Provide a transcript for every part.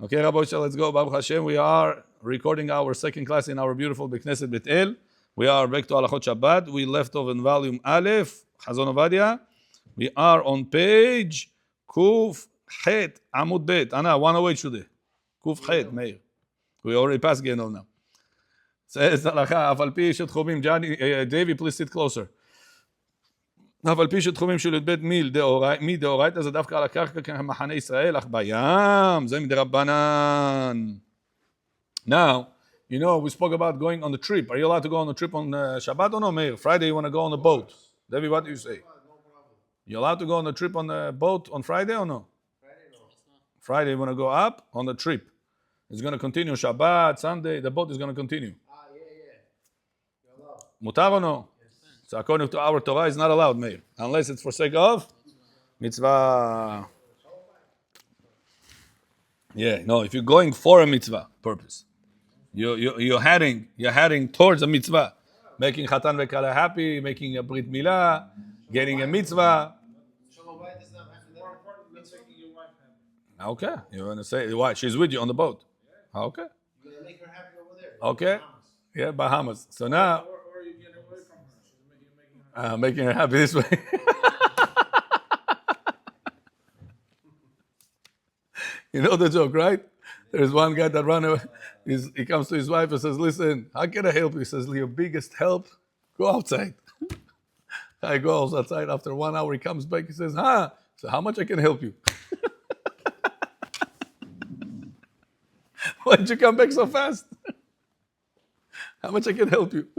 Okay, Rabbi Shah, let's go. Baruch Hashem, we are recording our second class in our beautiful Beit Knesset Bet El. We are back to Halachot Shabbat. We left off in volume Aleph, Chazon Ovadia. We are on page Kuf Het Amud Bet. Anna, 108 today. Kuf Het, Meir. We already passed Genom now. Says Halacha, Af al pi shetchumim. Davy, please sit closer. אף על פי שתחומים של י"ב מדאורייתא זה דווקא על הקרקע כמחנה ישראל, אך בים, זה מדרבנן. Now, you know, we spoke about going on the trip. Are you allowed to go on the trip on Shabbat or no, Meir? Friday you want to go on the boat. David, what do you say? You allowed to go on the trip on the boat on Friday or no? Friday, no. Friday you want to go up on the trip. It's going to continue Shabbat, Sunday, the boat is going to continue. מותר or no? So according to our Torah, it's not allowed, Meir, unless it's for sake of mitzvah. Yeah, no. If you're going for a mitzvah purpose, you're heading towards a mitzvah, making Chatan v'Kala happy, making a brit milah, getting a mitzvah. Okay, you want to say why? She's with you on the boat. Okay. You're gonna make her happy over there. Okay. Yeah, Bahamas. So now. Making her happy this way. You know the joke, right? There's one guy that ran away. He comes to his wife and says, listen, how can I help you? He says, your biggest help, go outside. I goes outside. After 1 hour, he comes back. He says, so how much I can help you? Why did you come back so fast? How much I can help you?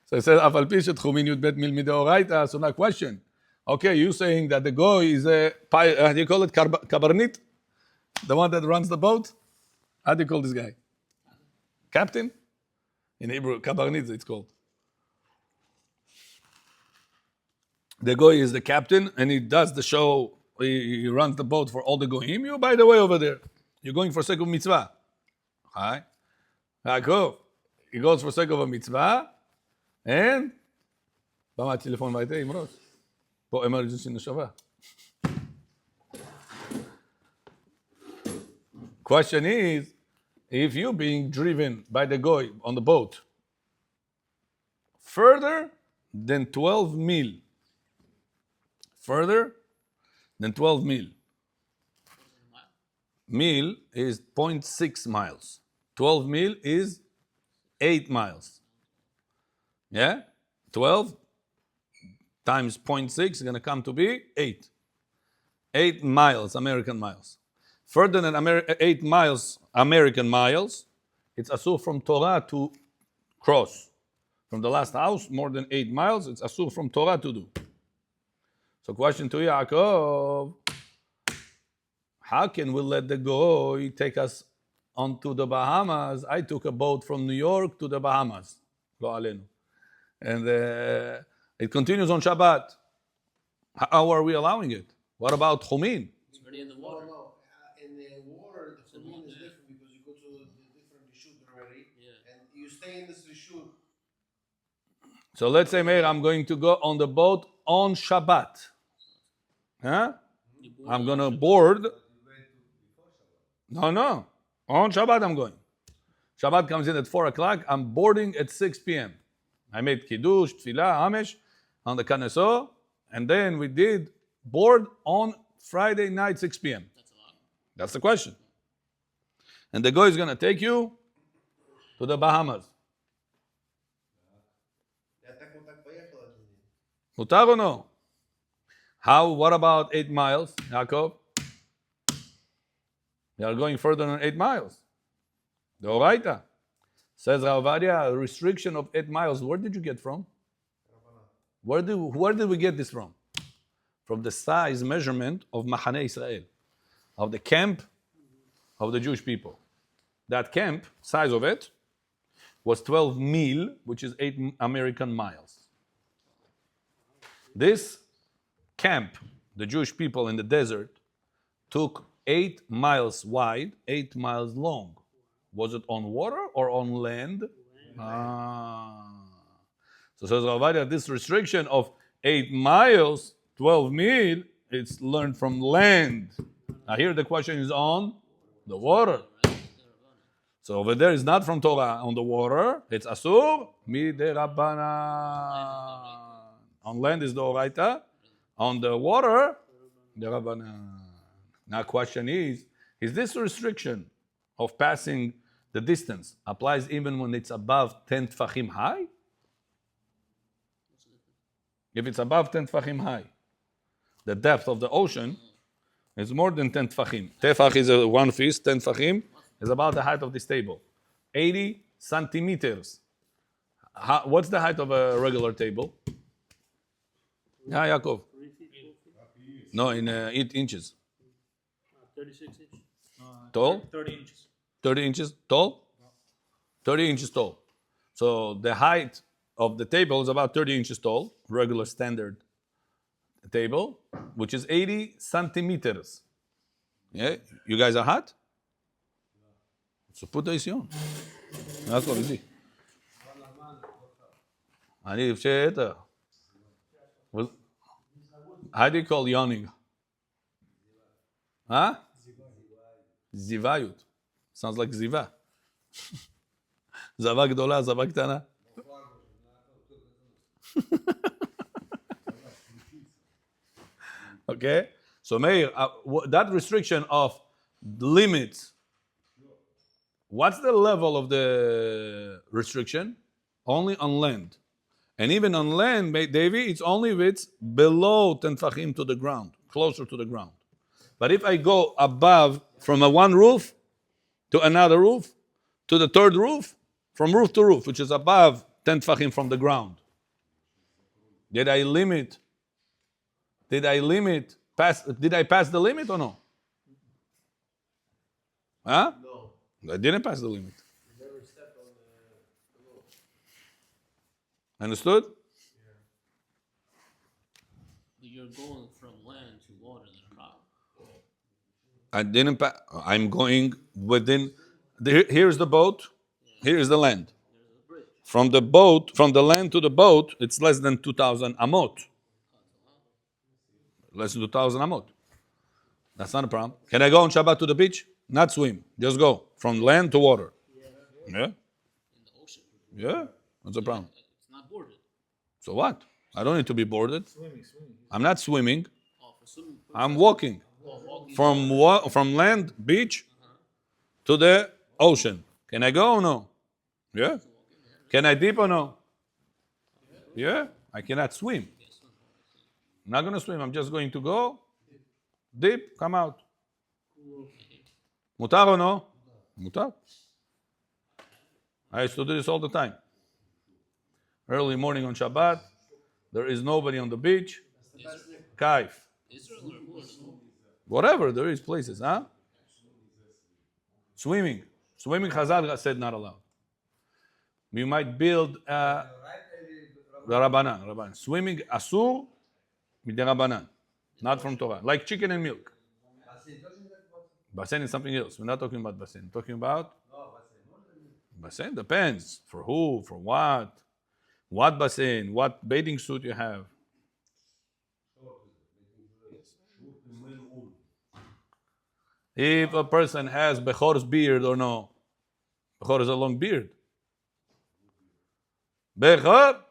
So I said, Af al pi shetchumin yud-bet mil mideoraita. So now question. Okay, you saying that the goy is a, how do you call it, kabarnit? The one that runs the boat? How do you call this guy? Captain? In Hebrew, kabarnit it's called. The goy is the captain and he does the show, he runs the boat for all the goyim. You, by the way, over there, you're going for sake of mitzvah. Hi. Yaakov, he goes for sake of a mitzvah. And בא מהטלפון והייתה עם ראש. פה אמרג'נסי נשבה. Question is, if you're being driven by the goy on the boat further than 12 mil, mil is 0.6 miles. 12 mil is 8 miles. Yeah? 12 times 0.6 is going to come to be 8. 8 miles, American miles. Further than 8 miles, American miles, it's asur from Torah to cross. From the last house, more than 8 miles, it's asur from Torah to do. So question to Yaakov, how can we let the goy take us onto the Bahamas? I took a boat from New York to the Bahamas. Lo alenu. And it continues on Shabbat. How are we allowing it? What about Chumin? It's already in the water. No. In the water, the Chumin is different because you go to the different reshut already. Yeah. And you stay in this reshut. So let's say, Meir, I'm going to go on the boat on Shabbat. Huh? I'm going to board. No. On Shabbat I'm going. Shabbat comes in at 4 o'clock. I'm boarding at 6 p.m. I made Kiddush, Tfilah, Hamesh on the Kaneso, and then we did board on Friday night, 6 p.m. That's a lot. That's the question. And the guy is going to take you to the Bahamas. Mutar or no? What about 8 miles, Yaakov? You are going further than 8 miles. The Oraita. Says Rav Ovadia, a restriction of 8 miles. Where did you get from? Where did we get this from? From the size measurement of Machane Israel, of the camp of the Jewish people. That camp, size of it, was 12 mil, which is 8 American miles. This camp, the Jewish people in the desert, took 8 miles wide, 8 miles long. Was it on water or on land? So says Rav Ovadia, this restriction of 8 miles, 12 mil, it's learned from land. Now here the question is on The water. So over there is not from Torah on the water. It's asur miderabanan. On land is the oraita. On the water, the rabbanan. Now question is this restriction of passing the distance applies even when it's above 10 tfachim high? If it's above 10 tfachim high, the depth of the ocean is more than 10 tfachim. Tefach is one fist, 10 tfachim is about the height of this table. 80 centimeters. What's the height of a regular table? Yeah, Yaakov. No, in 8 inches. 36 inches. Tall? 30 inches. 30 inches tall? 30 inches tall. So the height of the table is about 30 inches tall, regular standard table, which is 80 centimeters. Yeah, you guys are hot? So put the AC on. That's what we see. How do you call yawning? Huh? Zivayut. Sounds like ziva. Zava gdola, zava ktana. Okay? So Meir, that restriction of limits, what's the level of the restriction? Only on land. And even on land, Davy, it's only if it's below 10 tfachim to the ground, closer to the ground. But if I go above from one roof to another roof, to the third roof, from roof to roof, which is above 10 tfachim from the ground, did I pass the limit or no? Huh? No. I didn't pass the limit. You never stepped on the law. Understood? But you're going from land to water, there's a problem. I didn't pass. I'm going within. Here's the boat. Here is the land. There's a bridge. From the land to the boat, it's less than 2,000 amot. Less than 2,000 amot. That's not a problem. Can I go on Shabbat to the beach? Not swim. Just go from land to water. Yeah? In the ocean. Yeah? What's the problem? It's not boarded. So what? I don't need to be boarded. Swimming. I'm not swimming. Oh, for swimming. I'm walking from land, beach, to the ocean. Can I go or no? Yeah? Can I dip or no? Yeah? I cannot swim. I'm not going to swim. I'm just going to go, dip, come out. Mutar or no? Mutar. I used to do this all the time. Early morning on Shabbat, there is nobody on the beach. Kaif. Israel or who? Whatever, there is places, huh? Swimming. Swimming, Chazal said not allowed. You might build the Rabbanan. Swimming, asur, midirabanan. Not from Torah. Like chicken and milk. Basen is something else. We're not talking about basen. We're talking about basen depends. For who? For what? What basen? What bathing suit you have? If a person has Bechor's beard or no. Bechor is a long beard. Bechor?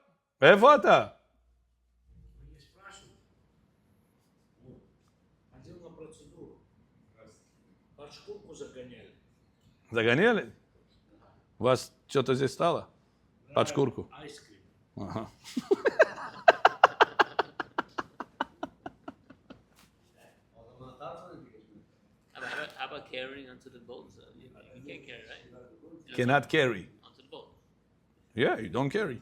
איפה אתה? Ходил на процедуру. Под шкурку загоняли. Загоняли? У вас что-то здесь стало? Под шкурку. Айскрим. Ага. How about carrying onto the boat? So you can't carry, right? Cannot carry. Onto the boat. Yeah, you don't carry.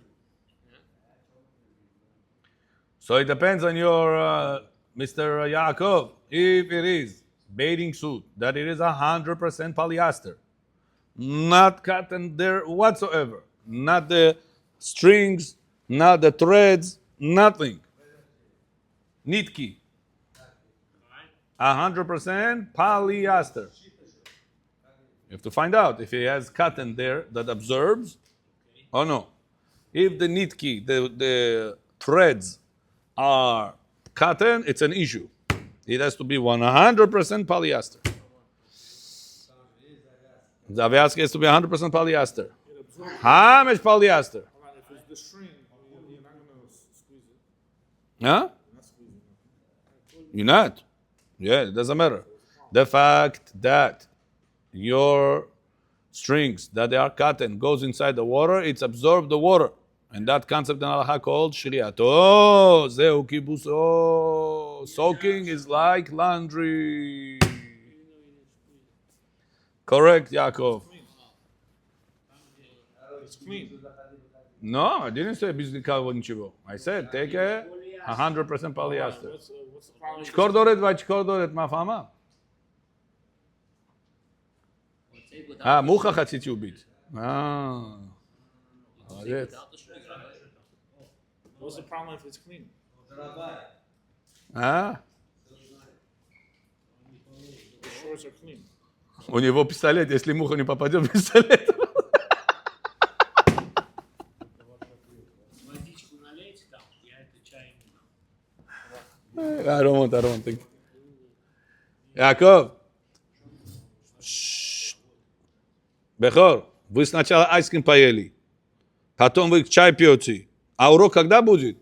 So it depends on your Mr. Yaakov. If it is bathing suit, that it is 100% polyester, not cotton there whatsoever, not the strings, not the threads, nothing. Nitki. 100% polyester. You have to find out if he has cotton there that absorbs or no. If the nitki, the threads are cotton, it's an issue. It has to be 100% polyester. The Aviaska has to be 100% polyester. How much polyester? If it's the string, you're not gonna squeeze it. Huh? You're not. Yeah, it doesn't matter. The fact that your strings that they are cotton goes inside the water, it's absorbed the water. And that concept in halacha called shriato. Zeu kibuso. Soaking is like laundry. Correct, Yaakov. It's clean. No, I didn't say bizlikal v'nichivo. I said take 100% polyester. What's the problem? Chkor doret v'chkor doret mafama. Take without Mucha chatzit yubit. Yes. without the strings, right? What's the problem if it's clean? А? The shorts are clean. У него пистолет, если муха не попадет в пистолет. Водичку налейте там, я это чай I don't want. Think. Яков. Бехор, вы сначала айскрим поели, потом вы чай пьете. А урок когда будет?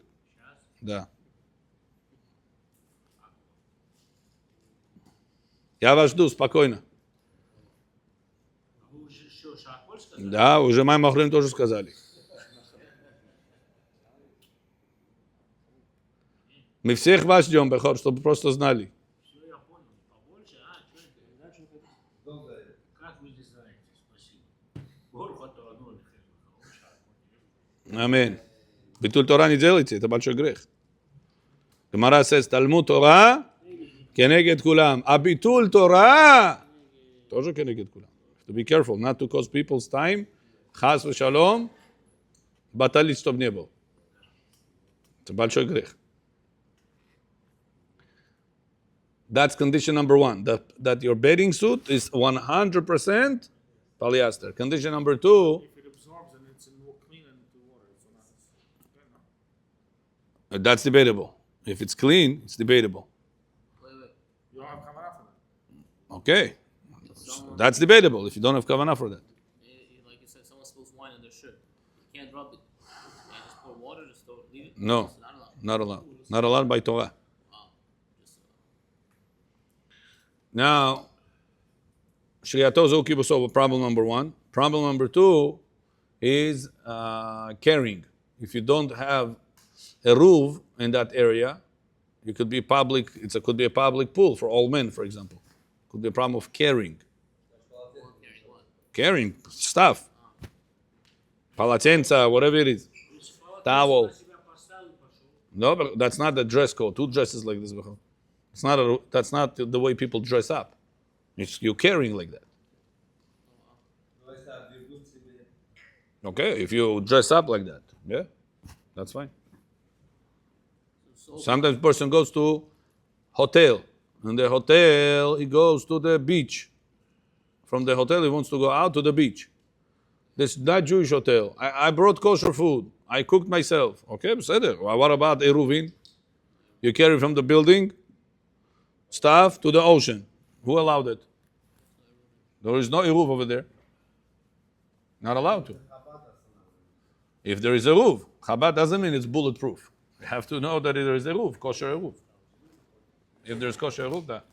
Да. Я вас жду, спокойно. Вы уже что, шахоль сказали? Да, уже моим охрим тоже сказали. Мы всех вас ждем, Бехор, чтобы просто знали. Все, я понял. Побольше? Что это? Передачу хотите? Как вы не знаете? Спасибо. Горхото одно Амин. Битуль Тора не делайте, это большой грех. Гемара says, Талмуд Тора кенегет кулам. А битуль Тора тоже кенегет кулам. To be careful, not to cause people's time. Хас вешалом. Баталить, чтоб не был. Это большой грех. That's condition number one, that your bathing suit is 100% polyester. Condition number two, If it absorbs and it's clean into water, it's not. that's debatable. If it's clean, it's debatable. Wait. You don't have kavanah for that. Okay. That's debatable if you don't have kavanah for that. Like you said, someone spills wine on their shirt. You can't rub it. You can't just pour water, just throw it, leave it. No, It's not allowed. not allowed. Not allowed by Torah. Wow. Just, Now, Shriyato Zu Kibuso, problem number one. Problem number two is carrying. If you don't have a roof in that area, it could be public. Could be a public pool for all men, for example. Could be a problem of carrying. Carrying stuff. Palatenza, whatever it is. Towel. No, but that's not the dress code. Who dresses like this? That's not the way people dress up. You're carrying like that. Okay, if you dress up like that, yeah, that's fine. Sometimes person goes to hotel. In the hotel, he goes to the beach. From the hotel, he wants to go out to the beach. This is not Jewish hotel. I brought kosher food. I cooked myself. Okay, well, what about Eruvin? You carry from the building stuff to the ocean. Who allowed it? There is no Eruv over there. Not allowed to. If there is a roof, Chabad doesn't mean it's bulletproof. You have to know that there is a roof, kosher roof. If there's kosher roof, that.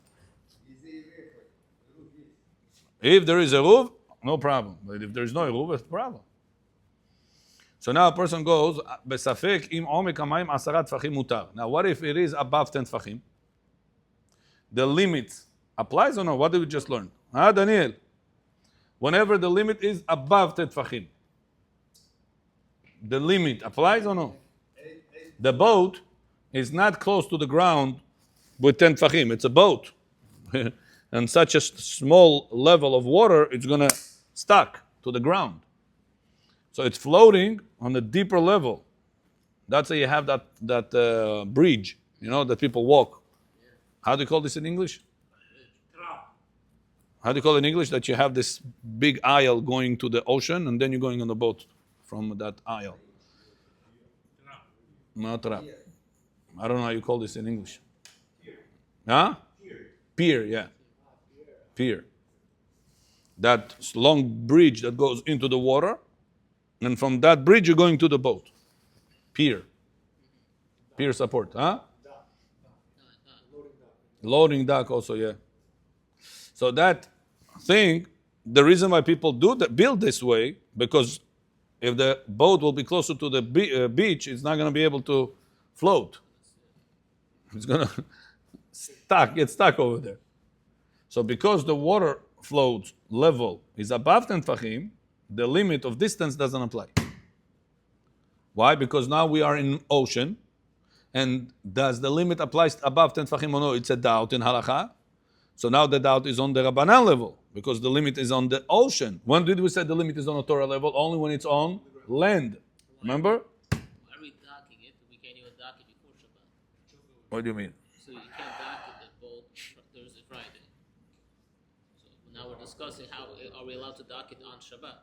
If there is a roof, no problem. But if there is no roof, it's a problem. So now a person goes, besafek im omek hamayim 10 tfachim mutar. Now what if it is above 10 tfachim? The limit applies or no? What did we just learn? Daniel? Whenever the limit is above 10 tfachim. The limit applies or no? The boat is not close to the ground with 10 tfachim. It's a boat. And such a small level of water, it's going to stuck to the ground. So it's floating on a deeper level. That's how you have that bridge, that people walk. How do you call this in English? How do you call it in English? That you have this big aisle going to the ocean and then you're going on the boat from that aisle. Not trap. I don't know how you call this in English. Huh? Pier, yeah. Pier. that long bridge that goes into the water, and from that bridge you're going to the boat. Pier support, huh? Loading dock also, yeah. So that thing, the reason why people build this way, because if the boat will be closer to the beach, it's not going to be able to float. It's going to get stuck over there. So because the water float level is above 10 tfachim, the limit of distance doesn't apply. Why? Because now we are in ocean, and does the limit apply above 10 tfachim or no? It's a doubt in halakha. So now the doubt is on the Rabbanan level, because the limit is on the ocean. When did we say the limit is on a Torah level? Only when it's on land. Remember? Why are we docking it? We can't even dock it before Shabbat. What do you mean? So you can't dock it at both Thursday, Friday. So now we're discussing how are we allowed to dock it on Shabbat?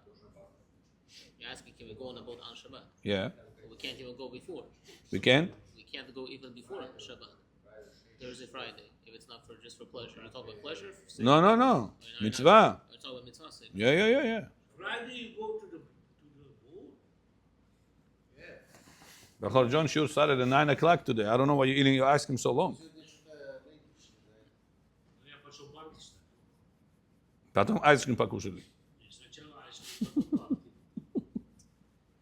You're asking, can we go on a boat on Shabbat? Yeah. But we can't even go before. We can? We can't go even before Shabbat. Thursday, Friday. If it's not just for pleasure. You're talking about pleasure? No. Mitzvah. You're talking about mitzvah. Yeah. Friday you go to the boat. Bechor John Shur started at 9 o'clock today. I don't know why you ask him so long. Я пошел банки ставить. Потом айскрим покушали. И сначала айскрим, потом банки.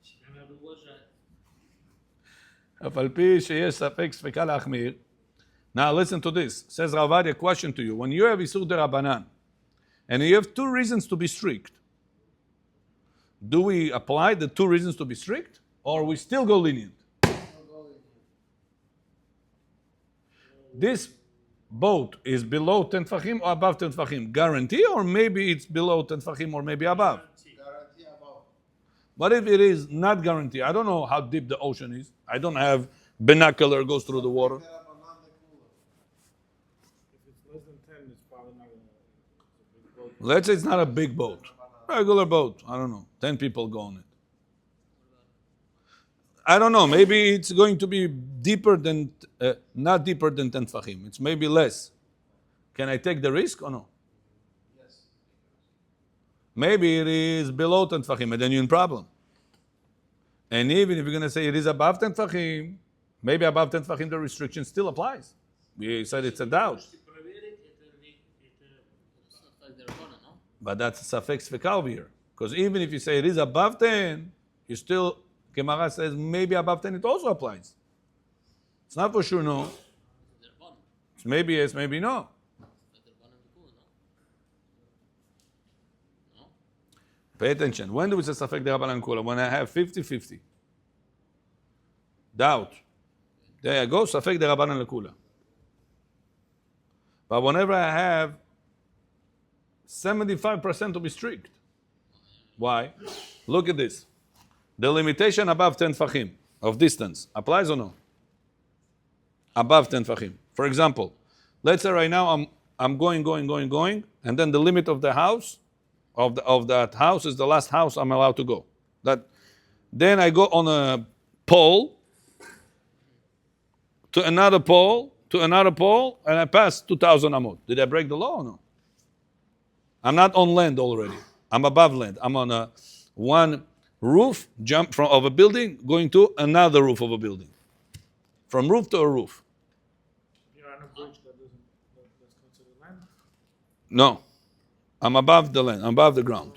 Себя надо уважать. אף על פי שיש ספק ספקה להחמיר. Now listen to this. Says Ravad, a question to you. When you have Isur de Rabbanan, and you have two reasons to be strict, do we apply the two reasons to be strict, or we still go lenient? This boat is below 10 tfachim or above 10 tfachim? Guarantee, or maybe it's below 10 tfachim or maybe above? Guarantee above. But if it is not guarantee, I don't know how deep the ocean is. I don't have binocular goes through the water. Let's say it's not a big boat. Regular boat. I don't know. 10 people go on it. I don't know. Maybe it's going to be deeper than, not deeper than 10 tfachim. It's maybe less. Can I take the risk or no? Yes. Maybe it is below 10 tfachim, and then you're in problem. And even if you're going to say it is above 10 tfachim, maybe above 10 tfachim the restriction still applies. We said it's a doubt. But that's a safek sfeka over here. Because even if you say it is above 10, you still, Gemara says maybe above 10 it also applies. It's not for sure no. It's maybe yes, maybe no. Pay attention. When do we say safek derabanan kula? When I have 50-50. Doubt. There you go, safek derabanan lekula. But whenever I have 75% to be strict. Why? Look at this. The limitation above 10 tfachim of distance applies or no? Above 10 tfachim. For example, let's say right now I'm going, and then the limit of the house, of that house is the last house I'm allowed to go. Then I go on a pole, to another pole, and I pass 2,000 amot. Did I break the law or no? I'm not on land already. I'm above land. I'm on one roof, jump of a building, going to another roof of a building. From roof to a roof. You're on a bridge that's considered land? No. I'm above the land. I'm above the ground.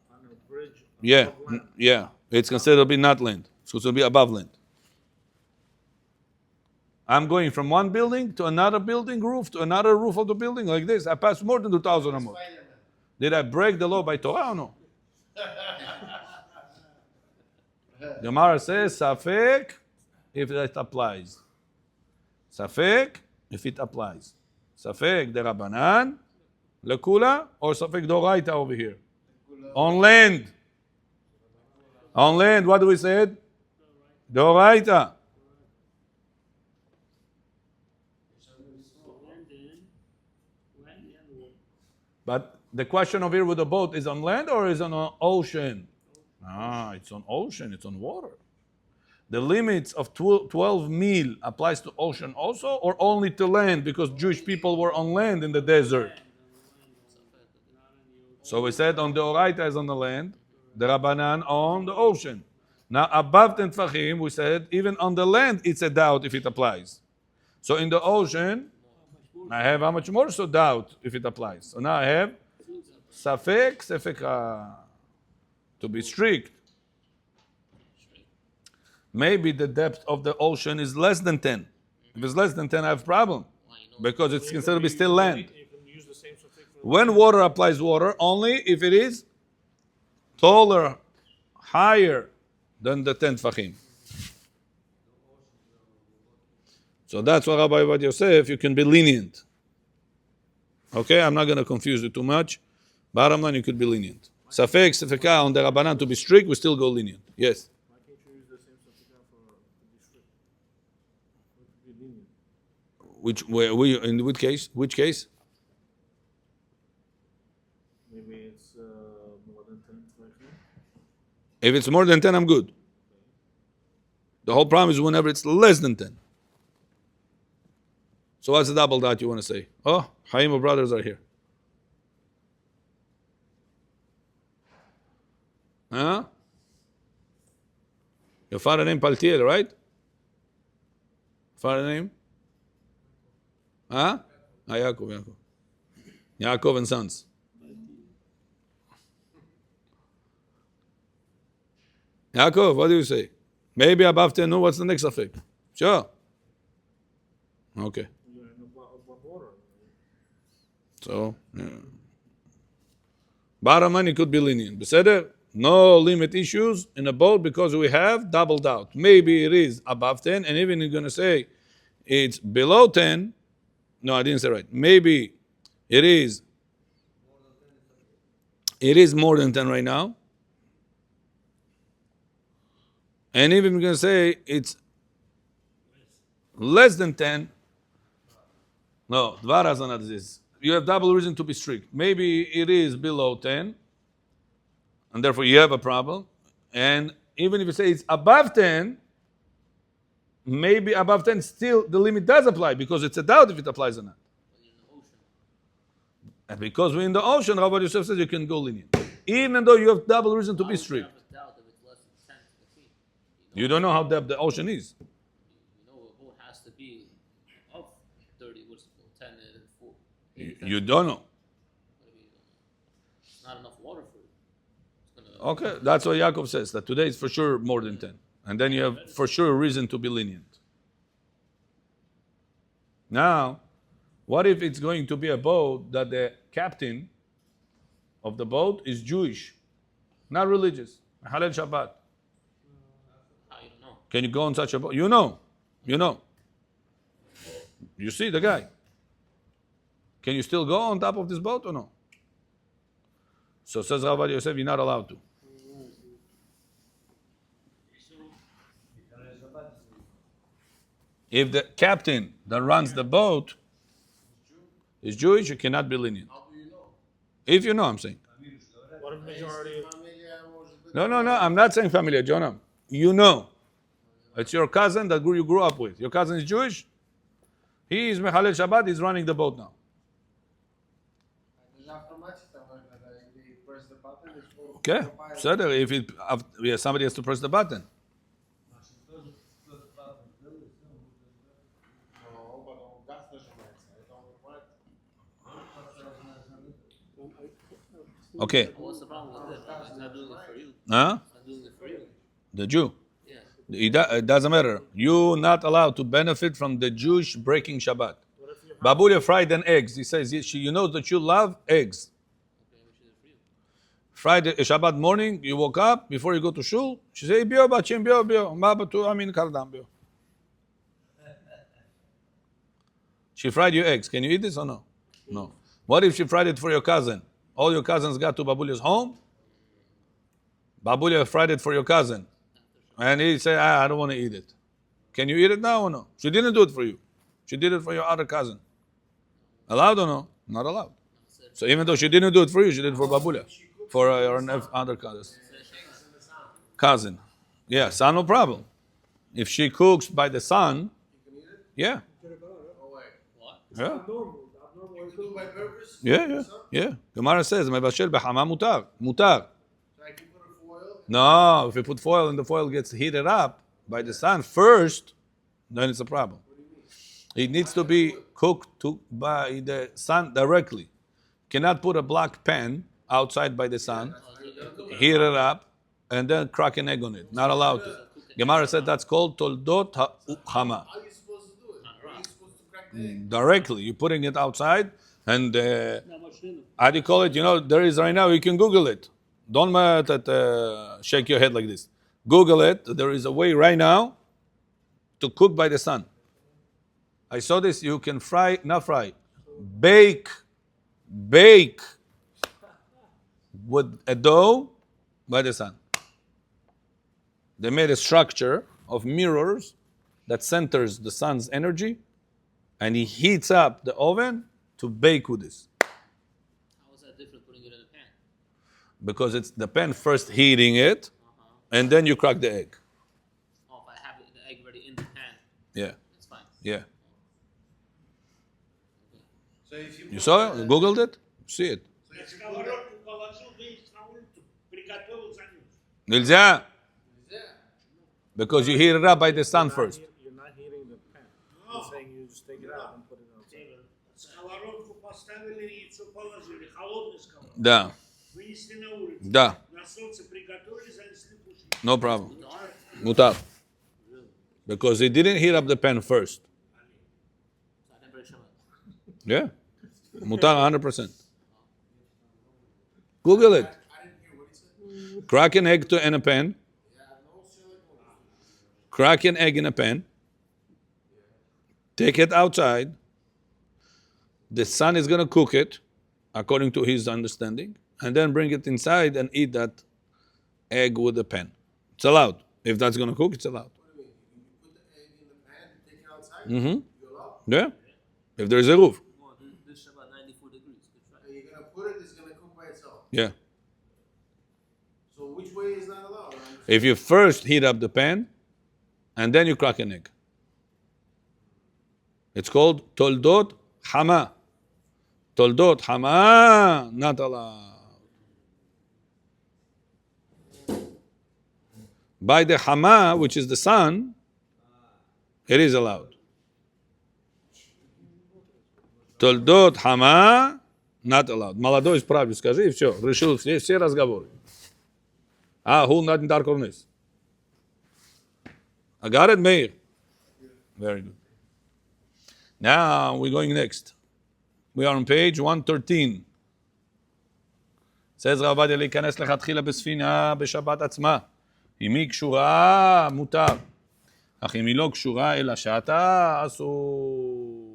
On a bridge. Yeah. above land. Yeah. It's considered to be not land. It's considered to be above land. I'm going from one building to another building roof to another roof of the building like this. I pass more than 2,000 amot. Did I break the law by Torah or no? Gemara says, Safek, if it applies. Safek, if it applies. Safek de Rabbanan, lekula, or Safek doraita over here? On land. On land, what do we say? Doraita. But the question over here with the boat is on land or is on an ocean? It's on ocean, it's on water. The limits of 12 mil applies to ocean also, or only to land because Jewish people were on land in the desert? So we said on the Oraita is on the land, the Rabbanan on the ocean. Now above 10 tfachim, we said even on the land it's a doubt if it applies. So in the ocean, I have how much more? So doubt if it applies. So now I have safek, sefeka. To be strict. Maybe the depth of the ocean is less than 10. If it's less than 10, I have a problem. Because it's considered to be still land. When water applies water, only if it is taller, higher than the 10 tfachim. So that's what Rabbi Avad Yosef, you can be lenient. Okay, I'm not going to confuse you too much. Bottom line, you could be lenient. Safek, sefeka on the Rabbanan to be strict, we still go lenient. Yes? Why can't you use the same safeka for to be strict? To be lenient. In which case? Which case? Maybe it's more than 10 tefachim. If it's more than 10, I'm good. The whole problem is whenever it's less than 10. So what's the double dot you want to say? Oh, Haim brothers are here. Huh? Your father name Paltiel, right? Father name? Huh? Yaakov. Yaakov and sons. Yaakov, what do you say? Maybe above 10, no, what's the next effect? Sure. Okay. So, yeah. Bottom line, it could be lenient. Beseder, no limit issues in a boat because we have double doubt. Maybe it is above 10, and even you're going to say it's below 10. No, I didn't say right. Maybe it is more than 10 right now. And even we're going to say it's less than 10. No, Dvara is not this. You have double reason to be strict. Maybe it is below 10, and therefore you have a problem. And even if you say it's above 10, maybe above 10 still the limit does apply because it's a doubt if it applies or not. And because we're in the ocean, Rabbi Yosef says you can go lenient. Even though you have double reason to be strict. You don't know how deep the ocean is. You know, a boat has to be of 30, what's it called, 10 and 4. You don't know. It's not enough water for it. Okay, that's what Yaakov says, that today is for sure more than 10. And then you have for sure reason to be lenient. Now, what if it's going to be a boat that the captain of the boat is Jewish, not religious? Halal Shabbat. Can you go on such a boat? You know. You see the guy. Can you still go on top of this boat or no? So says Rabbi Yosef, you're not allowed to. If the captain that runs the boat is Jewish, you cannot be lenient. How do you know? If you know, I'm saying. What if majority? No, I'm not saying familiar, Jonah. You know. It's your cousin that you grew up with. Your cousin is Jewish. He is Mechalel Shabbat. He's running the boat now. Okay. So if somebody has to press the button. Okay. What's the problem with it? He's not doing it for you. Huh? He's not doing it for you. The Jew. Yeah. It doesn't matter. You're not allowed to benefit from the Jewish breaking Shabbat. Babulia fried and eggs. He says, you know that you love eggs. Okay, which is it for you? Friday, Shabbat morning, you woke up, before you go to shul, she says, bio, bachim, bio, ma batu, amin, kardam, bio. She fried your eggs. Can you eat this or no? No. What if she fried it for your cousin? All your cousins got to Babulia's home. Babulia fried it for your cousin. And he said, I don't want to eat it. Can you eat it now or no? She didn't do it for you. She did it for your other cousin. Allowed or no? Not allowed. So even though she didn't do it for you, she did it for Babulia. For your other cousin. Yeah, son, no problem. If she cooks by the son, yeah. What? Yeah. You can do by purpose? Yeah. Gemara says, "Mebashel b'chama mutar." Mutar. So I can put a foil. No, if you put foil and the foil gets heated up by the sun first, then it's a problem. It needs to be cooked by the sun directly. Cannot put a black pan outside by the sun, heat it up, and then crack an egg on it. Not allowed to. Gemara said that's called toldot ha'chama. How are you supposed to do it? How are you supposed to crack the egg? Directly. You're putting it outside, and how do you call it? You know, there is right now, you can Google it. Don't shake your head like this. Google it. There is a way right now to cook by the sun. I saw this. You can bake with a dough by the sun. They made a structure of mirrors that centers the sun's energy, and he heats up the oven to bake with this. How is that different putting it in a pan? Because it's the pan first heating it, and then you crack the egg. Oh, if I have the egg ready in the pan, Yeah, it's fine. yeah. So if You saw it? You Googled it? See it. На сковородку положил, выйдешь на улицу, приготовил, занес. Нельзя. Yeah. Because you heat it up by the sun first. You're not heating the pan. You're saying you just take it out and put it outside. Сковородку поставили, яйцо положили, холодный сковородку. Да, Вынесли на улицу. да. На солнце приготовили, занесли кушать. No problem. Mutar. Because he didn't heat up the pan first. So I can break Shabbat. Yeah. Mutar 100%. Google it. I didn't hear what he said. Crack an egg in a pan. Yeah, no silicone. Crack an egg in a pan. Take it outside. The sun is going to cook it, according to his understanding, and then bring it inside and eat that egg with the pan. It's allowed. If that's going to cook, it's allowed. What do you mean? You put the egg in the pan, take it outside? Mm-hmm. You allow? Yeah. If there is a roof. Well, this Shabbat 94 degrees. Good try. And you're gonna put it, it's gonna cook by itself. Yeah. So which way is not allowed? If you first heat up the pan, and then you crack an egg. It's called toldot hama. Toldot hama, not allowed. By the hama, which is the sun, it is allowed. Toldot hama, not allowed. Молодой исправлю, скажи, и все. Решил все разговоры. Who not in dark corners? I got it, Meir. Very good. Now we're going next. We are on page 113. says רב עובדיה להיכנס לכתחילה בספינה בשבת עצמה. אם היא קשורה, מותר. אך אם היא לא קשורה אלא שעתה, אסור.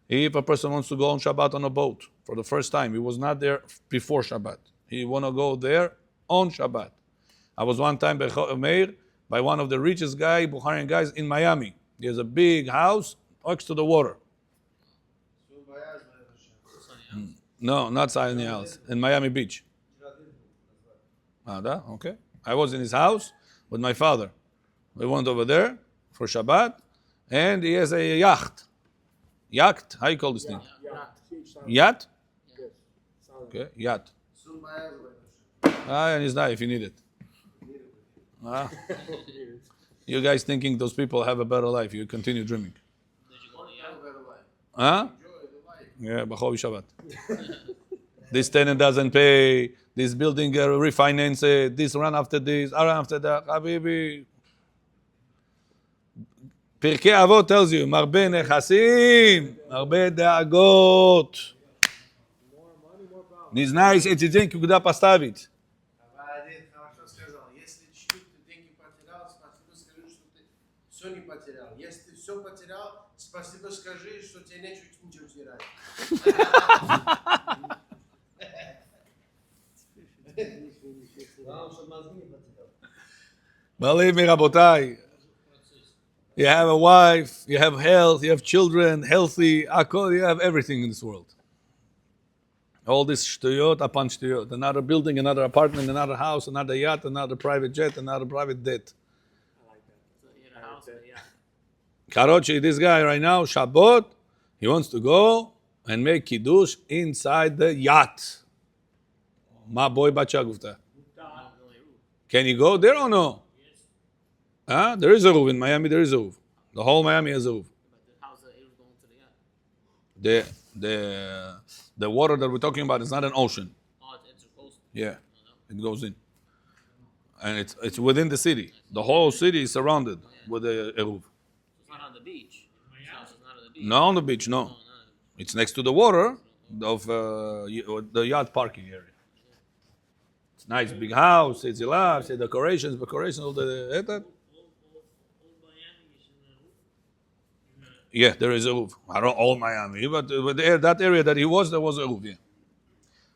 If a person wants to go on Shabbat on a boat for the first time, he was not there before Shabbat. He want to go there on Shabbat. I was one time by one of the richest Bukharian guys in Miami. He has a big house next to the water. No, not Sunny House. In Miami Beach. Okay. I was in his house with my father. We went over there for Shabbat, and he has a yacht. Yacht? How you call this thing? Yacht? Okay, yacht. And it's not if you need it. You guys thinking those people have a better life. You continue dreaming. Huh? Yeah, B'chol Shabbat. This tenant doesn't pay. This building refinance it. This run after this, run after that. Habibi. פרקי אבות tells you, מרבה נכסים, מרבה דאגות. Не знаешь эти деньги, куда поставить. Хорошо сказал. Если чуть-чуть ты деньги потерял, спасибо скажи, что ты все не потерял. Если ты все потерял, спасибо скажи, что тебе ничего терять. Believe me, רבותיי. You have a wife, you have health, you have children, healthy, you have everything in this world. All this shtuyot upon shtuyot. Another building, another apartment, another house, another yacht, another private jet, another private debt. So he had a house and a yacht. Karochi, this guy right now, Shabbat, he wants to go and make kiddush inside the yacht. My boy Bachagufta. Can you go there or no? Huh? There is a roof in Miami. There is a roof. The whole Miami has a roof. But how's the Eruv going to the yacht? The water that we're talking about is not an ocean. Oh, it's supposed to. Yeah, it goes in, and it's within the city. The whole city is surrounded with a roof. It's not on the beach. It's not on the beach. Not on the beach, no. It's next to the water of the yacht parking area. It's nice, big house. It's large. It's decorations, all the. Yeah, there is a roof. I don't all Miami, but that area that he was, there was a roof. Yeah.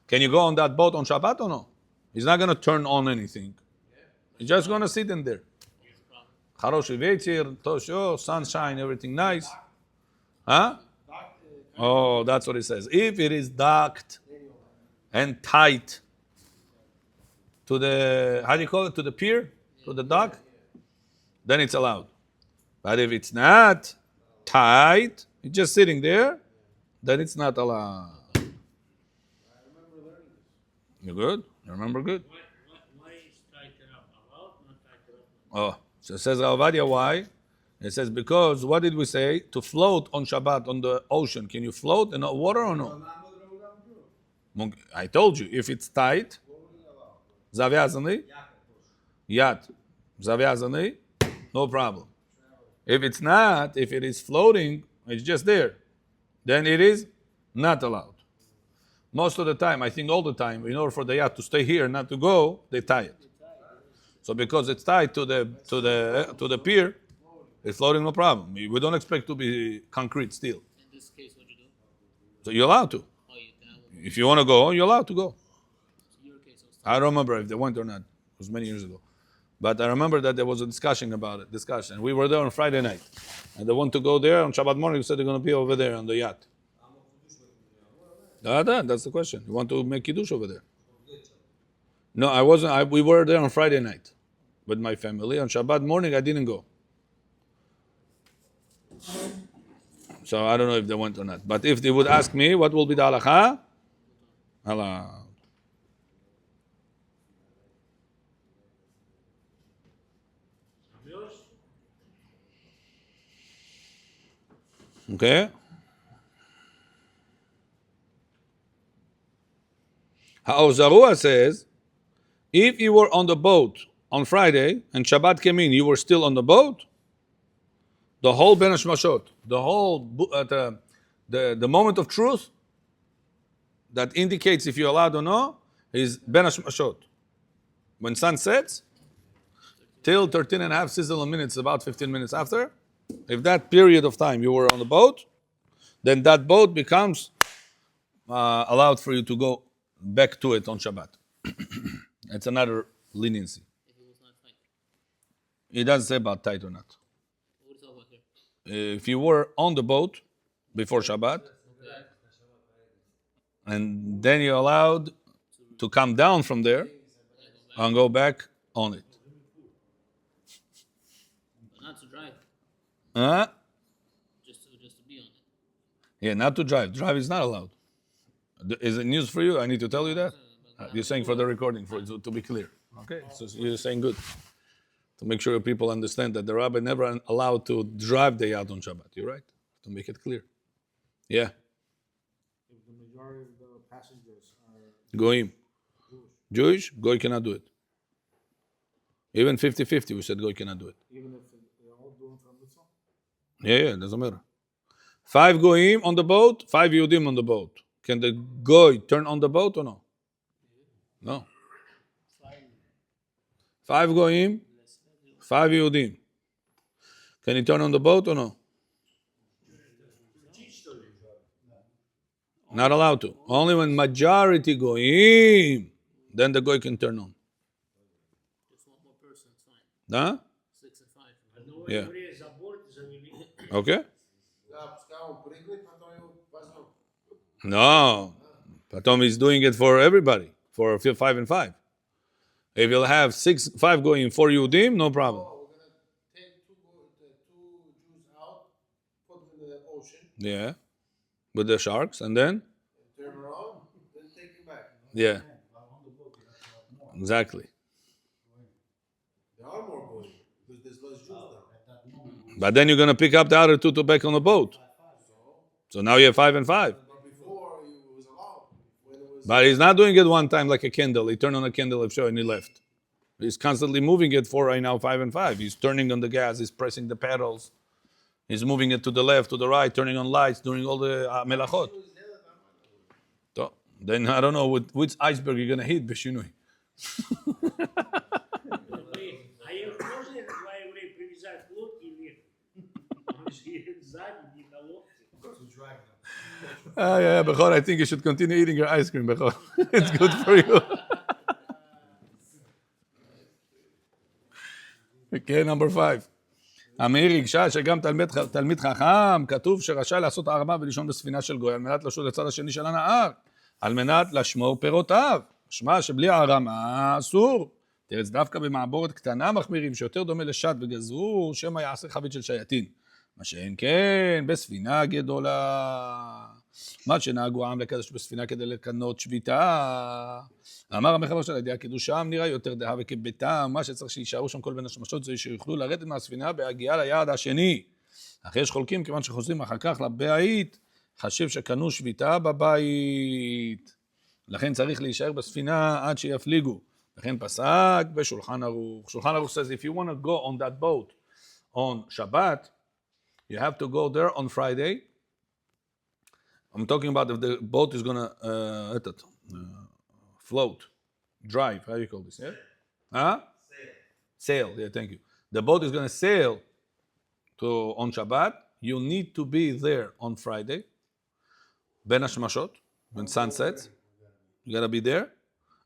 Can you go on that boat on Shabbat or no? He's not gonna turn on anything. He's just gonna sit in there. Charosh vetzir, tosho, sunshine, everything nice. Huh? Oh, that's what it says. If it is docked and tight to the, how do you call it, to the pier, to the dock, then it's allowed. But if it's not tight, it's just sitting there, then it's not allowed. You good? You remember good? Why is tighten up? Allowed, not tighten up? Oh, so it says Rav Ovadia, why? It says because, what did we say? To float on Shabbat on the ocean. Can you float in the water or no? I told you, if it's tight, завязанный, yacht, завязанный, no problem. If it's not, if it is floating, it's just there, then it is not allowed. Most of the time, I think all the time, in order for the yacht to stay here, not to go, they tie it. So because it's tied to the pier, it's floating, no problem. We don't expect to be concrete steel. In this case, what you do? So you're allowed to. Oh, you If you want to go, you're allowed to go. your case was I don't remember if they went or not. It was many years ago. But I remember that there was a discussion about it. We were there on Friday night. And they want to go there on Shabbat morning. They said they're going to be over there on the yacht. That's the question. You want to make kiddush over there? No, I wasn't. We were there on Friday night with my family. On Shabbat morning, I didn't go. So I don't know if they went or not. But if they would ask me, what will be the halakha? Allah. Okay. Ha'ozarua says, if you were on the boat on Friday and Shabbat came in, you were still on the boat, the whole Ben Hashmashot, the whole, the moment of truth that indicates if you're allowed or not is Ben Hashmashot. When sun sets, till 13 and a half sizzle minutes, about 15 minutes after, if that period of time you were on the boat, then that boat becomes allowed for you to go back to it on Shabbat. It's another leniency. if it was not tight. It doesn't say about tight or not. What is all about here? If you were on the boat before Shabbat, and then you're allowed to come down from there and go back on it. But not to drive, Huh? just to be on it. Yeah, not to drive. Drive is not allowed. Is it news for you? I need to tell you that? You're saying for the recording, for it to be clear. Okay, so you're saying good. To make sure people understand that the rabbi never allowed to drive the yacht on Shabbat. You're right. To make it clear. Yeah. If the majority of the passengers are Goyim. Jewish, Goy cannot do it. Even 50-50, we said Goy cannot do it. even if they're all doing from mitzvah? Yeah, doesn't matter. 5 Goyim on the boat, 5 Yehudim on the boat. Can the Goy turn on the boat or no? No. 5 Goyim, 5 Yehudim. Can he turn on the boat or no? Not allowed to. Only when majority Goyim, then the Goy can turn on. Just one more person, it's fine. Huh? 6 and 5. Yeah. Вре забор завели. Okay? Да, пускай он прыгнет, потом его возьмем. No. Potom is doing it for everybody, for 5 and 5. If you'll have 5 Goyim, 4 Yehudim, no problem. Oh, we're gonna take two Jews out, put them in the ocean. Yeah. with the sharks, and then Turn around, then take him back. yeah, exactly. There are more going because there's less Jews now. But then you're gonna pick up the other two to back on the boat. So now you have 5 and 5. But before it was allowed. When it was But he's not doing it one time like a candle. He turned on a candle and show and he left. He's constantly moving it for right now 5 and 5. He's turning on the gas. He's pressing the pedals. He's moving it to the left, to the right, turning on lights, doing all the melachot. So, then I don't know which iceberg you're gonna hit, Beshinui. А их можно два еврея привязать к лодке или он же сзади, не на лодке? Yeah, Bechor, I think you should continue eating your ice cream, Bechor. It's good for you. Okay, number 5. המאיר ריגשה שגם תלמיד חכם, כתוב שרשאי לעשות ערבה ולישון בספינה של גוי, על מנת לשוט לצד השני של הנהר, על מנת לשמור פירותיו. משמע שבלי הערמה אסור. תראה, דווקא במעבורת קטנה מחמירים, שיותר דומה לשד וגזרור, שמא יעשה חבית של שייטין. מה שאין כן, בספינה גדולה. מה שנהגו העם לקדש בספינה כדי לקנות שביתה. אמר המחבר של הידיעה, קידושם נראה יותר דהה וכביתם, מה שצריך שישארו שם כל בין השמשות זה שיוכלו לרדת מהספינה בהגיעה ליעד השני. אך יש חולקים, כיוון שחוזרים אחר כך לבית, חשב שקנו שביתה בבית. לכן צריך להישאר בספינה עד שיפליגו. לכן פסק בשולחן ערוך. שולחן ערוך says, if you want to go on that boat on Shabbat, you have to go there on Friday. I'm talking about if the boat is going to float, drive, how do you call this? Yeah? Huh? Sail, yeah, thank you. The boat is going to sail on Shabbat. You need to be there on Friday. Ben Hashmashot, when sun sets. You got to be there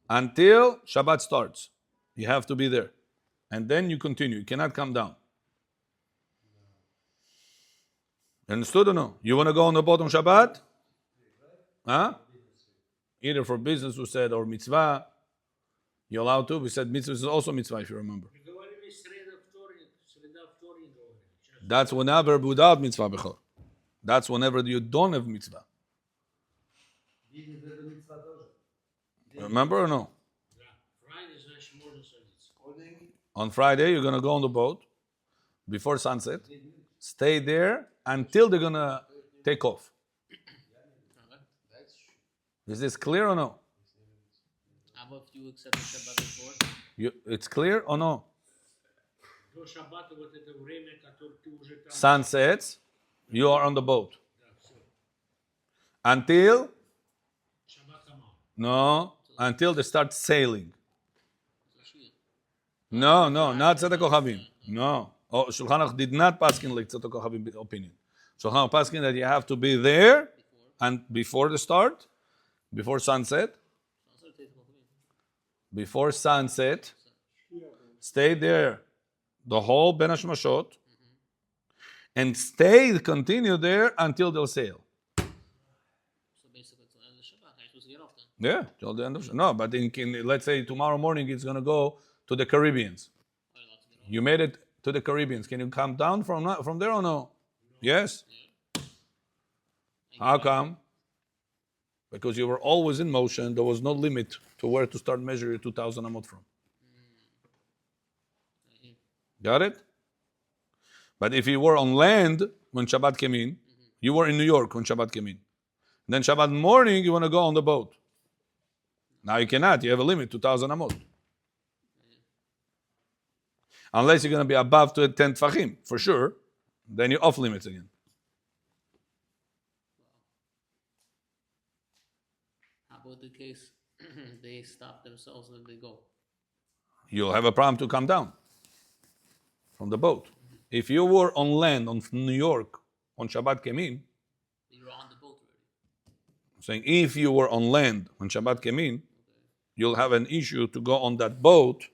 until Shabbat starts. You have to be there. And then you continue. You cannot come down. Understood or no? You want to go on the boat on Shabbat? Huh? Either for business, we said, or mitzvah. You're allowed to. We said mitzvah is also mitzvah, if you remember. Говорили среда, вторник говорили. Сейчас That's whenever without mitzvah bechor. That's whenever you don't have mitzvah. Remember or no? да. Friday, значит, можно садиться. On Friday, you're going to go on the boat before sunset. Stay there until they're going to take off. Is this clear or no? How about if you accept the Shabbat before? It's clear or no? До шаббата вот это время, которое ты уже там... Sun sets, you are on the boat. Да, все. Until, Шаббат хамал. no, until they start sailing. No, not Tzedek Kochavim. No. Oh, Shulchan Aruch did not paskin like Tzedek Kochavim opinion. Shulchan Aruch paskin that you have to be there and before the start, before sunset, stay there the whole Ben Hashmashot, and continue there until they'll sail. So basically, it's the end of Shabbat. I'm supposed to get off then. Yeah, till the end of no. But let's say tomorrow morning it's going to go to the Caribbeans. Are you allowed to get off? You made it to the Caribbeans. Can you come down from there or no? Yes. How come? Because you were always in motion. There was no limit to where to start measuring 2,000 amot from. Got it? But if you were on land when Shabbat came in, you were in New York when Shabbat came in. Then Shabbat morning, you want to go on the boat. Now you cannot. You have a limit, 2,000 amot. Unless you're going to be above 10 tfachim, for sure. Then you're off limits again. How about the case they stop themselves and they go? You'll have a problem to come down from the boat. If you were on land on New York when Shabbat came in, You're on the boat already. I'm saying if you were on land when Shabbat came in, you'll have an issue to go on that boat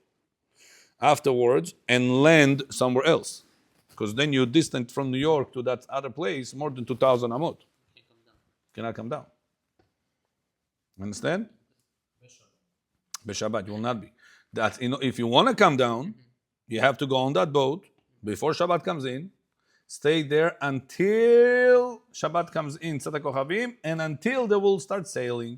afterwards and land somewhere else. Because then you're distant from New York to that other place more than 2,000 amot. Can't come down. Cannot come down. Understand? B'Shabbat, you will not be. If you want to come down, you have to go on that boat before Shabbat comes in, stay there until Shabbat comes in, Tzat HaKochavim, and until they will start sailing.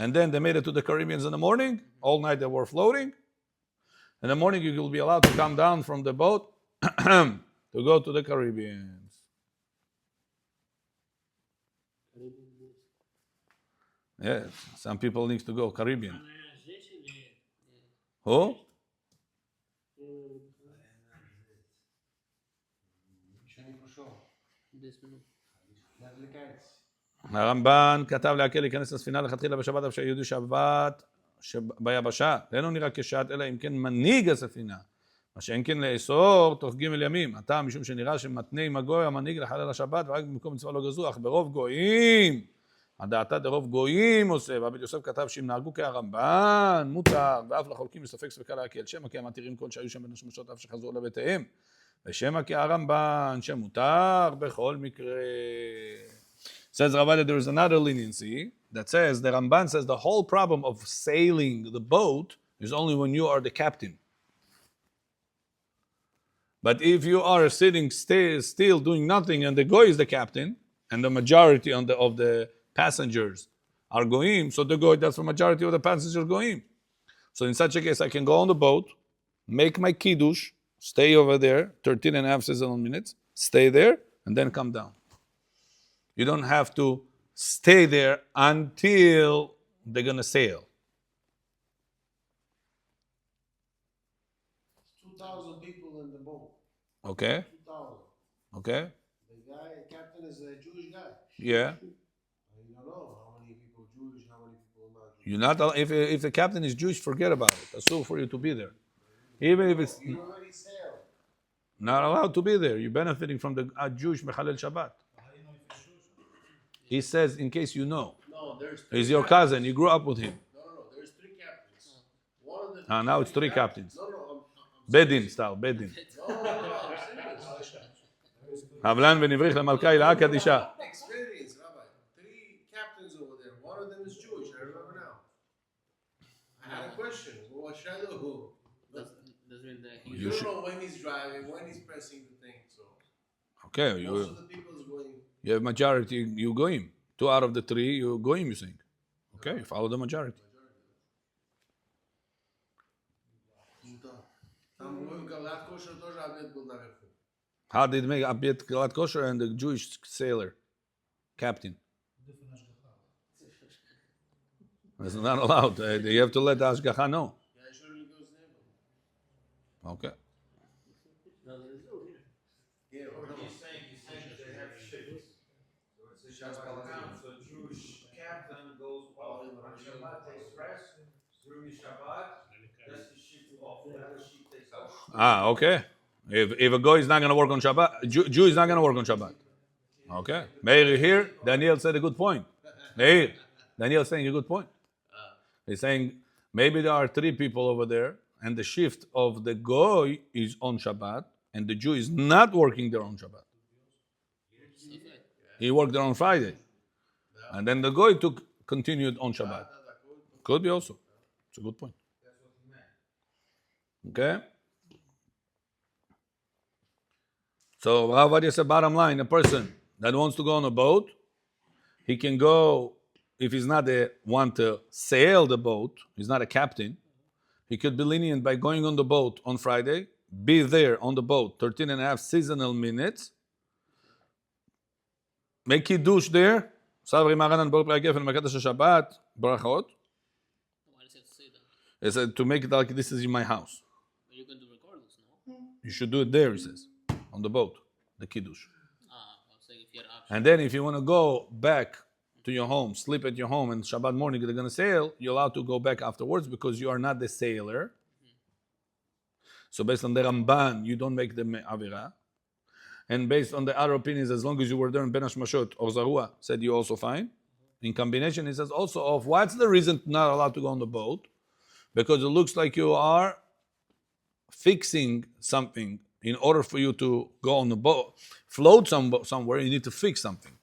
And then they made it to the Caribbean in the morning. All night they were floating. In the morning you will be allowed to come down from the boat to go to the Caribbean. Yes, some people need to go Caribbean. Она здесь или... Who? Еще не пошел. 10 минут. Не отвлекайтесь. הרמב"ן כתב להקל להיכנס לספינה לכתחילה בשבת, אף שהיהודי שבת ביבשה, ואינו נראה כשעת, אלא אם כן מנהיג הספינה. מה שאין כן לאסור תוך ג' ימים. הטעם משום שנראה שמתנה עם הגוי המנהיג לחלל השבת, ורק במקום מצווה לא גזרו, אך ברוב גויים. הדעתה דרוב גויים עושה, והבית יוסף כתב שאם נהגו כהרמב"ן, מותר, ואף לחולקים בספק ספקה להקל, שמא כי המתירים כל שהיו שם בין השמשות אף שחזרו לבתיהם, ושמא כי הרמב"ן שמותר בכל מקרה. Says Ravadia, there is another leniency that says, the Ramban says the whole problem of sailing the boat is only when you are the captain. But if you are sitting still doing nothing and the goy is the captain, and the majority of the passengers are goyim, so the goy, that's the majority of the passengers goyim. So in such a case, I can go on the boat, make my kiddush, stay over there, 13 and a half seasonal minutes, stay there, and then come down. You don't have to stay there until they're going to sail. 2,000 people in the boat. Okay? 2,000. Okay? The guy, captain is a Jewish guy. Yeah. You don't know how many people Jewish, how many people not Jewish. You're not, if the captain is Jewish, forget about it. Asur for you to be there. Even if it's You already sailed. not allowed to be there, you're benefiting from the Jewish Mechalel Shabbat. He says, in case you know. No, there's He's your cousin, you grew up with him. No, there's 3 captains. One of the Now it's 3 captains. No, Bedin style, Bedin. I'm serious. הבלן ונבריך למלכה הילאה קדישה. Experience, Rabbi. 3 captains over there. One of them is Jewish. I remember now. I had a question. What should I do? Doesn't mean that You don't know when he's driving, when he's pressing the thing. So Okay, most of the people is going. you have majority, you goyim. 2 out of the 3, you goyim, you think. Okay, you follow the majority. Там мой Галат Кошер тоже обед был наверху. How did make Abed Galat Kosher and the Jewish sailor, captain? It's not allowed. You have to let the Ashgacha know. Я еще религиозный не был. Okay. Yeah, He's saying they have ships. So it's a Shabbat account, so Jewish captain goes off on Shabbat, takes rest, during Shabbat, that's the ship off, whatever ship takes off. Okay. If a guy is not going to work on Shabbat, Jew is not going to work on Shabbat. Okay. Meir here, Daniel said a good point. Meir, Daniel is saying a good point. He's saying maybe there are 3 people over there, and the shift of the goy is on Shabbat, and the Jew is not working there on Shabbat. He worked there on Friday. And then the goy continued on Shabbat. Could be also. It's a good point. Okay? So Rav Vadia said, bottom line, a person that wants to go on a boat, he can go, if he's not the one to sail the boat, he's not a captain, he could be lenient by going on the boat on Friday, be there on the boat 13 and a half seasonal minutes, make kiddush there, Sabri Maranan Bor Prai Gefen Makadosh Shabbat, Barachot. Why does he have to say that? He said to make it like this is in my house. But you can do regardless, no? You should do it there, he says, on the boat, the kiddush. I'm saying if you had option. And then if you want to go back to your home, sleep at your home, and Shabbat morning they're going to sail, you're allowed to go back afterwards because you are not the sailor. So based on the Ramban, you don't make the Avira. And based on the other opinions, as long as you were there in Ben Hashmashot or Zarua, said you're also fine. In combination, he says also of what's the reason not allowed to go on the boat? Because it looks like you are fixing something. In order for you to go on the boat, float somewhere, you need to fix something.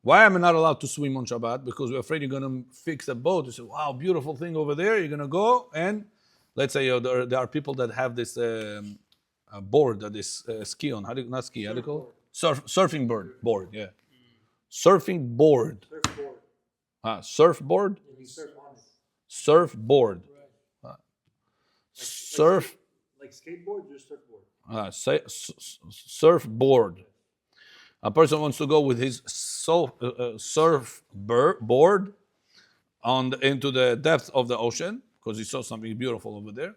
Why am I not allowed to swim on Shabbat? Because we're afraid you're going to fix a boat. You say, wow, beautiful thing over there. You're going to go and let's say there are people that have this board that is ski on. How do you, not ski? How do you call it? Surfing board. Yeah. Surfing board. Surfboard. Surfboard. Surf. Like skateboard, just surfboard. Surfboard. A person wants to go with his surfboard into the depth of the ocean because he saw something beautiful over there,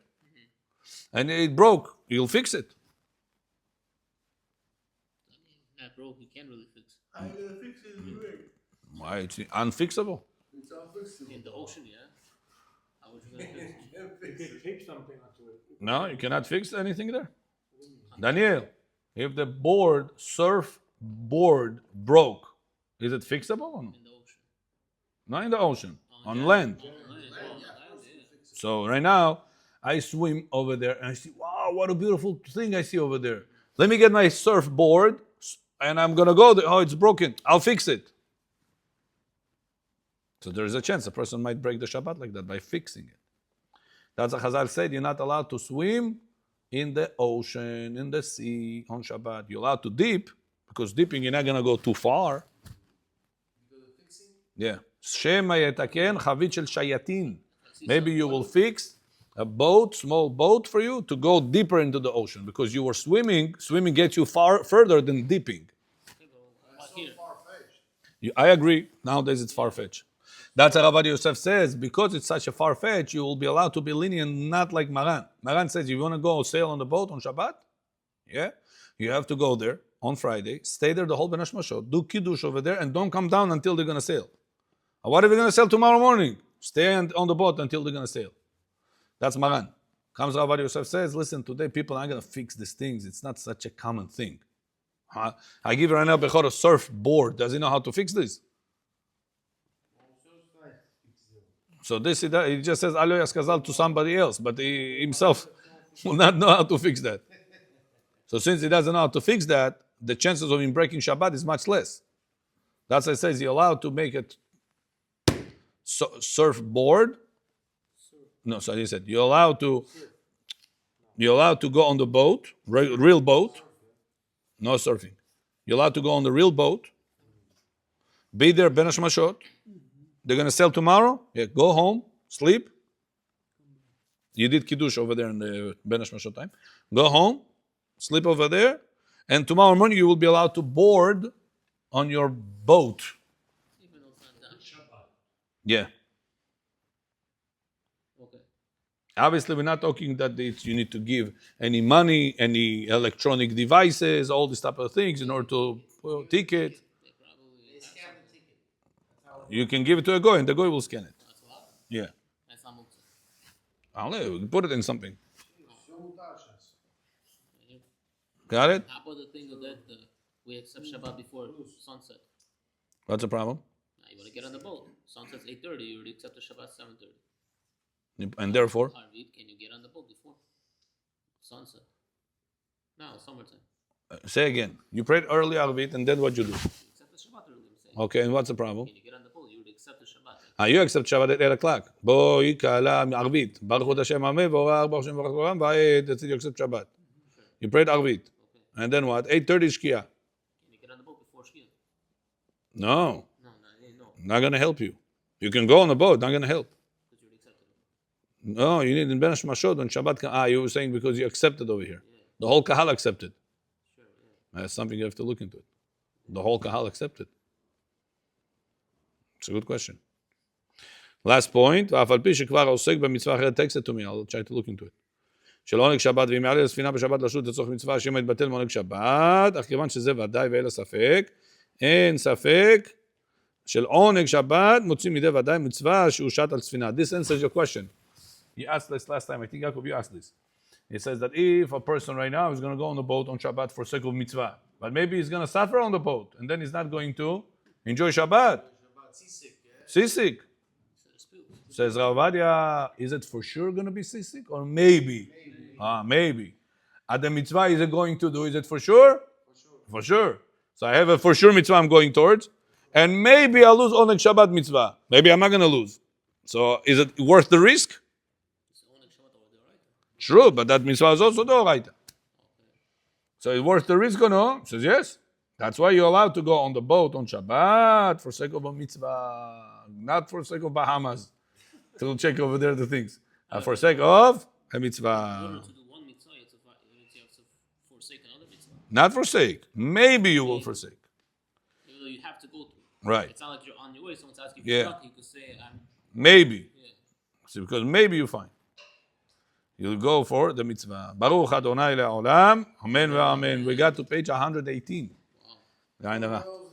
and it broke. You'll fix it. That broke, you can't really fix. I'm gonna fix it anyway. Why? It's unfixable. It's unfixable. In the ocean, yeah. How would you gonna fix it? Can't fix You it. can tape something onto it. No, you cannot fix anything there. Daniel, if the surfboard broke, is it fixable or no? In the ocean. Not in the ocean, on land. land. On land, yeah. So right now, I swim over there and I see, wow, what a beautiful thing I see over there. Let me get my surfboard and I'm gonna go there. Oh, it's broken. I'll fix it. So there is a chance a person might break the Shabbat like that by fixing it. That's what Chazal said. You're not allowed to swim in the ocean, in the sea on Shabbat. You're allowed to dip because dipping you're not gonna go too far. Yeah. Shema yetaken chavit shel shayatin. Maybe you will fix a boat, small boat for you to go deeper into the ocean because you were swimming. Swimming gets you far further than dipping. Like here. I agree. Nowadays it's far-fetched. That's what Rabbi Yosef says. Because it's such a far-fetched, you will be allowed to be lenient, not like Maran. Maran says, you want to go sail on the boat on Shabbat? Yeah? You have to go there on Friday, stay there the whole Ben Hashmashot, do Kiddush over there, and don't come down until they're going to sail. What if they're going to sail tomorrow morning? Stay on the boat until they're going to sail. That's Maran. Comes Rabbi Yosef says, listen, today people aren't going to fix these things. It's not such a common thing. I give Ranel Bechor a surfboard. Does he know how to fix this? So this he just says Alo Yaskazal to somebody else, but he himself will not know how to fix that. So since he doesn't know how to fix that, the chances of him breaking Shabbat is much less. That's why it says you're allowed to make it surfboard. No, so he said you're allowed to go on the boat, real boat. No surfing. You're allowed to go on the real boat. Be there Ben Hashmashot. They're going to sail tomorrow. Yeah, go home, sleep. You did Kiddush over there in the Ben Hashmashot time. Go home, sleep over there, and tomorrow morning you will be allowed to board on your boat. Even though it's not done. Yeah. Okay. Obviously, we're not talking that you need to give any money, any electronic devices, all these type of things in order to ticket. They probably. They scan the ticket. You can give it to a goy, and the goy will scan it. That's a lot. Yeah. That's not muktzah. I don't know. Put it in something. Все муташas. Got it? How about the thing that we accept Shabbat before sunset? What's the problem? Now you want to get on the boat. Sunset's 8:30. You already accept the Shabbat 7:30. And therefore, Arvit, can you get on the boat before sunset? No, summertime. say again. You prayed early Arvit, and then what you do? You accept the Shabbat early. I'm saying. Okay, and what's the problem? Can you get on the boat? You already accept the Shabbat. You accept Shabbat at 8 o'clock. Boi kala Arvit. Baruch Hu Hashem Ameh, Vorach Baruch Hashem Baruch Olam, Va'ed, that's it, you accept Shabbat. You prayed Arvit. And then what? 8:30 Shkia. Can you get on the boat before Shkia? No, No, not going to help you. You can go on the boat, not going to help. because you already accepted it. No, you need in Ben Hashmashot on Shabbat. You were saying because you accepted over here. The whole Kahal accepted. Sure, yeah. That's something you have to look into it. The whole Kahal accepted. It's a good question. Last point. ואף על פי שכבר עוסק במצווה אחרת, text it to me, I'll try to look into it. של עונג שבת, ואם יעלה לספינה בשבת לשוט לצורך מצווה, השם יתבטל מעונג שבת, אך כיוון שזה ודאי ואין לה ספק, אין ספק של עונג שבת, מוצאים מידי ודאי מצווה שהושט על ספינה. This answers your question. You asked this last time. I think, Yaakov, you asked this. It says that if a person right now is going to go on the boat on Shabbat for sake of mitzvah, but maybe he's going to suffer on the boat, and then he's not going to enjoy Shabbat. Seasick, yeah? Seasick. Says Rav Ovadia, is it for sure going to be seasick or maybe? Maybe. At the mitzvah, is it going to do? Is it for sure? For sure. So I have a for sure mitzvah I'm going towards, and maybe I'll lose Oneg Shabbat mitzvah. Maybe I'm not going to lose. So is it worth the risk? It's only Shabbat over there, right? True, but that mitzvah is also the Oraita. So it's worth the risk or no? He says yes. That's why you're allowed to go on the boat on Shabbat for sake of a mitzvah, not for sake of Bahamas, to check over there the things. For sake of a In mitzvah. order to do one mitzvah, you have to forsake another mitzvah. Not forsake. Maybe you will forsake. Even though you have to go to it. Right. It's not like you're on your way. Someone's asking Yeah. for tzedakah, you could say, Maybe. yeah. See, because maybe you find. You'll go for the mitzvah. Baruch Adonai le'olam. Amen ve'amen. We got to page 118. Wow. Wow.